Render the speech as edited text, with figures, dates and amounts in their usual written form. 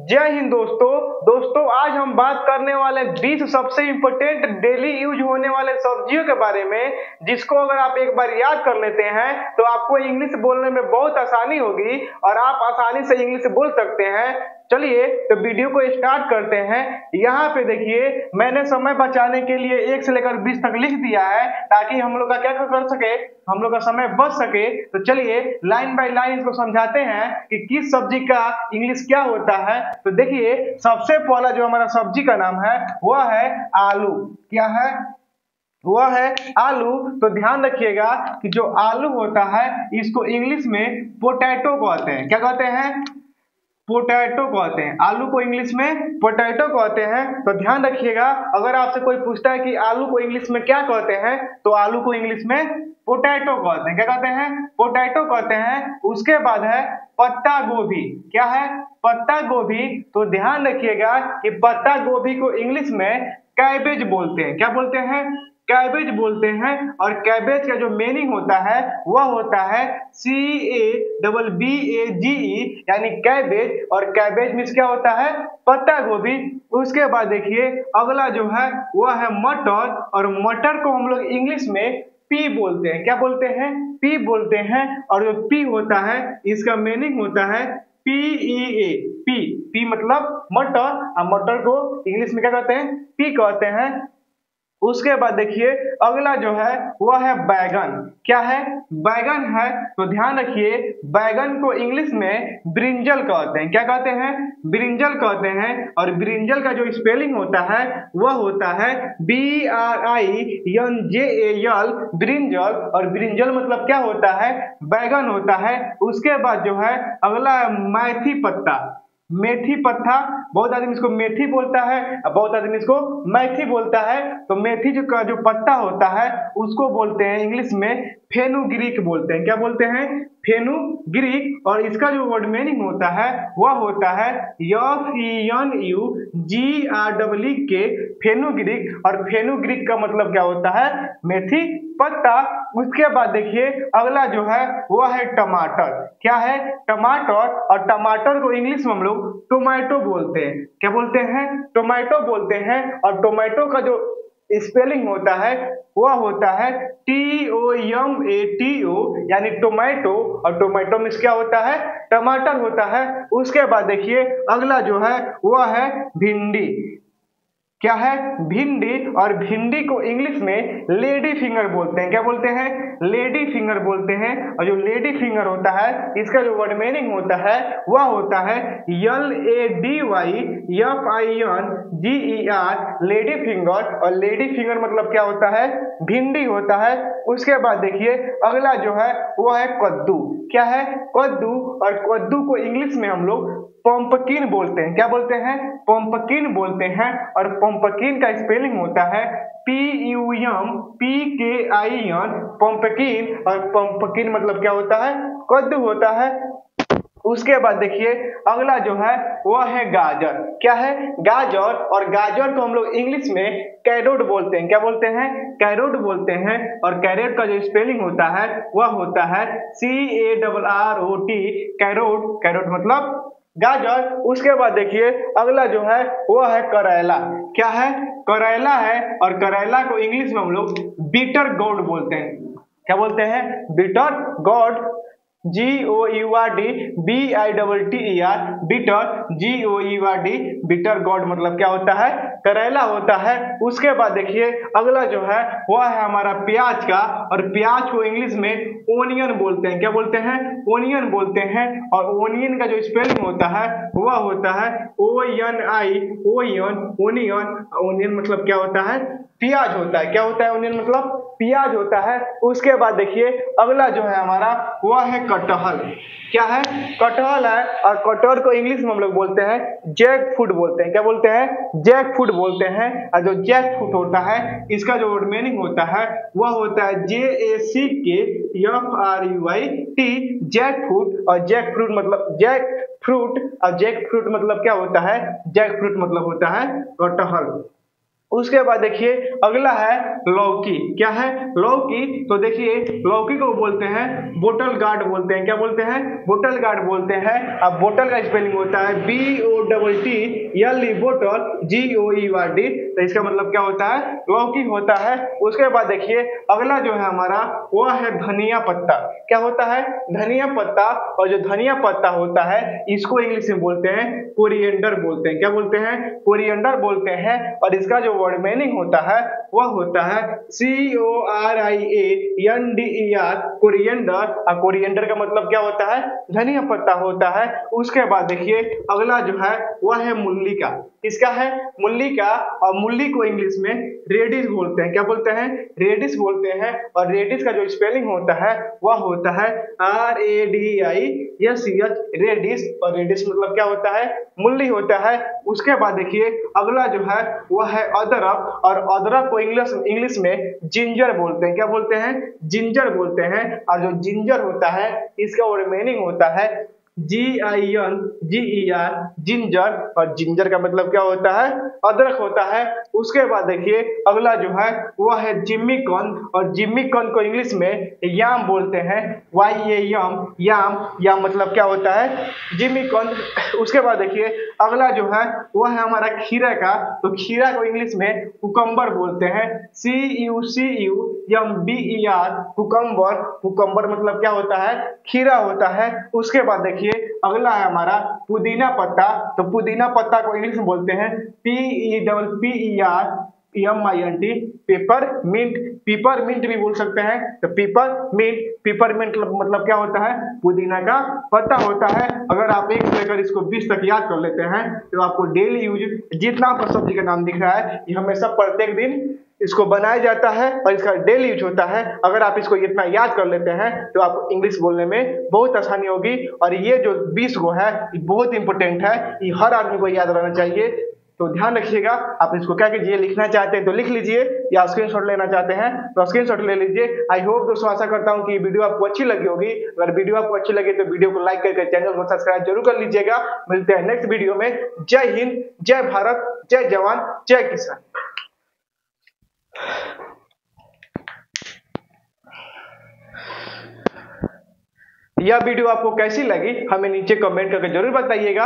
जय हिंद दोस्तों आज हम बात करने वाले 20 सबसे इम्पोर्टेंट डेली यूज होने वाले सब्जियों के बारे में, जिसको अगर आप एक बार याद कर लेते हैं तो आपको इंग्लिश बोलने में बहुत आसानी होगी और आप आसानी से इंग्लिश बोल सकते हैं। चलिए तो वीडियो को स्टार्ट करते हैं। यहाँ पे देखिए मैंने समय बचाने के लिए 1 से लेकर 20 तक लिख दिया है ताकि हम लोग का क्या कर सके, हम लोग का समय बच सके। तो चलिए लाइन बाय लाइन इसको समझाते हैं कि किस सब्जी का इंग्लिश क्या होता है। तो देखिए सबसे पहला जो हमारा सब्जी का नाम है वह है आलू। क्या है? वह है आलू। तो ध्यान रखिएगा कि जो आलू होता है इसको इंग्लिश में पोटैटो कहते हैं। क्या कहते हैं? पोटैटो कहते हैं। आलू को इंग्लिश में पोटैटो कहते हैं। तो ध्यान रखिएगा, अगर आपसे कोई पूछता है कि आलू को इंग्लिश में क्या कहते हैं तो आलू को इंग्लिश में पोटैटो कहते हैं। क्या कहते हैं? पोटैटो कहते हैं। उसके बाद है पत्ता गोभी। क्या है? पत्ता गोभी। तो ध्यान रखिएगा कि पत्ता गोभी को इंग्लिश में कैबेज बोलते हैं। क्या बोलते हैं? कैबेज बोलते हैं। और कैबेज का जो मीनिंग होता है वह होता है CABBAGE, यानी कैबेज। और कैबेज मीन्स क्या होता है? पत्ता गोभी। उसके बाद देखिए अगला जो है वह है मटर। और मटर को हम लोग इंग्लिश में पी बोलते हैं। क्या बोलते हैं? पी बोलते हैं। और जो पी होता है इसका मीनिंग होता है PEA। पी मतलब मटर, और मटर को इंग्लिश में क्या कहते हैं? पी कहते हैं। उसके बाद देखिए अगला जो है वह है बैगन। क्या है? बैगन है। तो ध्यान रखिए बैगन को इंग्लिश में ब्रिंजल कहते हैं। क्या कहते हैं? ब्रिंजल कहते हैं। और ब्रिंजल का जो स्पेलिंग होता है वह होता है BRINJAL, ब्रिंजल। और ब्रिंजल मतलब क्या होता है? बैगन होता है। उसके बाद जो है अगला है मेथी पत्ता। मेथी पत्ता, बहुत आदमी इसको मेथी बोलता है, बहुत आदमी इसको मेथी बोलता है। तो मेथी जो पत्ता होता है उसको बोलते हैं इंग्लिश में फेनुग्रीक बोलते हैं। क्या बोलते हैं? फेनुग्रीक। और इसका जो वर्ड मीनिंग होता है वह होता है FENUGREEK, फेनुग्रीक। और फेनुग्रीक का मतलब क्या होता है? मेथी पत्ता। उसके बाद देखिए अगला जो है वह है टमाटर। क्या है? टमाटर। और टमाटर को इंग्लिश में हम लोग टोमेटो बोलते हैं। क्या बोलते हैं? टोमेटो बोलते हैं। और टोमेटो का जो स्पेलिंग होता है वह होता है TOMATO, यानी टोमेटो। और टोमेटो मीन्स क्या होता है? टमाटर होता है। उसके बाद देखिए अगला जो है वह है भिंडी। क्या है? भिंडी। और भिंडी को इंग्लिश में लेडी फिंगर बोलते हैं। क्या बोलते हैं? लेडी फिंगर बोलते हैं। और जो लेडी फिंगर होता है इसका जो वर्ड मीनिंग होता है वह होता है LADYFINGER, लेडी फिंगर। और लेडी फिंगर मतलब क्या होता है? भिंडी होता है। उसके बाद देखिए अगला जो है वह है कद्दू। क्या है? कद्दू। और कद्दू को इंग्लिश में हम लोग पंपकिन बोलते हैं। क्या बोलते हैं? पंपकिन बोलते हैं। और पंपकिन का स्पेलिंग होता है PUMPKIN, पंपकिन। और पंपकिन मतलब क्या होता है? कद्दू होता है। उसके बाद देखिए अगला जो है वह है गाजर। क्या है? गाजर। और गाजर को हम लोग इंग्लिश में कैरोट बोलते हैं। क्या बोलते हैं? कैरोट बोलते हैं। और कैरेट का जो स्पेलिंग होता है वह होता है CARROT, कैरोट। कैरोट मतलब गाजर। उसके बाद देखिए अगला जो है वह है करेला। क्या है? करेला है। और करेला को इंग्लिश में हम लोग बीटर गोर्ड बोलते हैं। क्या बोलते हैं? Bitter gourd, GOURD BITTER, bitter, GOURD, bitter gourd मतलब क्या होता है? करेला होता है। उसके बाद देखिए अगला जो है वह है हमारा प्याज का। और प्याज को इंग्लिश में ओनियन बोलते हैं। क्या बोलते हैं? ओनियन बोलते हैं। और ओनियन का जो स्पेलिंग होता है वह होता है ONI, ओनियन। ओनियन मतलब क्या होता है? प्याज होता है। क्या होता है? ओनियन मतलब प्याज होता है। उसके बाद देखिए अगला जो है हमारा वह है कटहल। क्या है? कटहल है। और कटहल को इंग्लिश में हम लोग बोलते हैं जैक फ्रूट बोलते हैं। क्या बोलते हैं? जैक फ्रूट बोलते हैं। और जो जैक फ्रूट होता है इसका जो मीनिंग होता है वह होता है JACKFRUIT, जैक फ्रूट। और जैक फ्रूट मतलब जैक फ्रूट। और जैक फ्रूट मतलब क्या होता है? जैक फ्रूट मतलब होता है कटहल। उसके बाद देखिए अगला है लौकी। क्या है? लौकी। तो देखिए लौकी को बोलते हैं बोटल गार्ड बोलते हैं। क्या बोलते हैं? बोटल गार्ड बोलते हैं। अब बोटल का स्पेलिंग होता है BOTTLE बोटल GOERD। तो इसका मतलब क्या होता है? लौकी होता है। उसके बाद देखिए अगला जो है हमारा वह है धनिया पत्ता। क्या होता है? धनिया पत्ता। और जो धनिया पत्ता होता है इसको इंग्लिश में बोलते हैं कोरिएंडर बोलते हैं। क्या बोलते हैं? कोरिएंडर बोलते हैं। और इसका जो वर्ड मीनिंग होता है वह होता है CORIANDER कोरिएंडर। और कोरिएंडर का मतलब क्या होता है? धनिया पत्ता होता है। उसके बाद देखिए अगला जो है वह है मूली का। किसका है? मूली का। और मूली को इंग्लिश में रेडिश बोलते हैं। क्या बोलते हैं? रेडिश बोलते हैं। और रेडिश का जो स्पेलिंग होता है वह होता है RADISH रेडिश। और रेडिश मतलब क्या होता है? मूली होता है। उसके बाद देखिए अगला जो है वह है अदरक। और अदरक को इंग्लिश में जिंजर बोलते हैं। क्या बोलते हैं? जिंजर बोलते हैं। और जो जिंजर होता है इसका वर्ड मीनिंग होता है GINGER जिंजर। और जिंजर का मतलब क्या होता है? अदरक होता है। उसके बाद देखिए अगला जो है वह है जिम्मी कॉर्न। और जिम्मी कॉर्न को इंग्लिश में याम बोलते हैं YAM याम। याम मतलब क्या होता है? जिम्मी कॉर्न। उसके बाद देखिए अगला जो है वह है हमारा खीरा का। तो खीरा को इंग्लिश में कुकम्बर बोलते हैं CUCUMBER कुकम्बर। कुकम्बर मतलब क्या होता है? खीरा होता है। उसके बाद देखिए अगला है हमारा पुदीना पत्ता। तो पुदीना पत्ता को इंग्लिश में बोलते हैं PEPPERMINT peppermint. Peppermint भी बोल सकते हैं। तो पेपर मिंट। पेपर मिंट मतलब क्या होता है? पुदीना का पत्ता होता है। अगर आप 1 से लेकर इसको 20 तक याद कर लेते हैं तो आपको डेली यूज जितना आपको सब्जी का नाम दिख रहा है ये हमेशा प्रत्येक दिन इसको बनाया जाता है और इसका डेली यूज होता है। अगर आप इसको इतना याद कर लेते हैं तो आपको इंग्लिश बोलने में बहुत आसानी होगी। और ये जो 20 गो है ये बहुत इंपॉर्टेंट है। ये हर आदमी को याद रहना चाहिए। तो ध्यान रखिएगा। आप इसको क्या कीजिए, लिखना चाहते हैं तो लिख लीजिए या स्क्रीनशॉट लेना चाहते हैं तो स्क्रीनशॉट ले लीजिए। आई होप दोस्तों, आशा करता हूं कि वीडियो आपको अच्छी लगी होगी। अगर वीडियो आपको अच्छी लगे तो वीडियो को लाइक करके चैनल को सब्सक्राइब जरूर कर लीजिएगा। मिलते हैं नेक्स्ट वीडियो में। जय हिंद, जय भारत, जय जवान, जय किसान। यह वीडियो आपको कैसी लगी हमें नीचे कमेंट करके जरूर बताइएगा।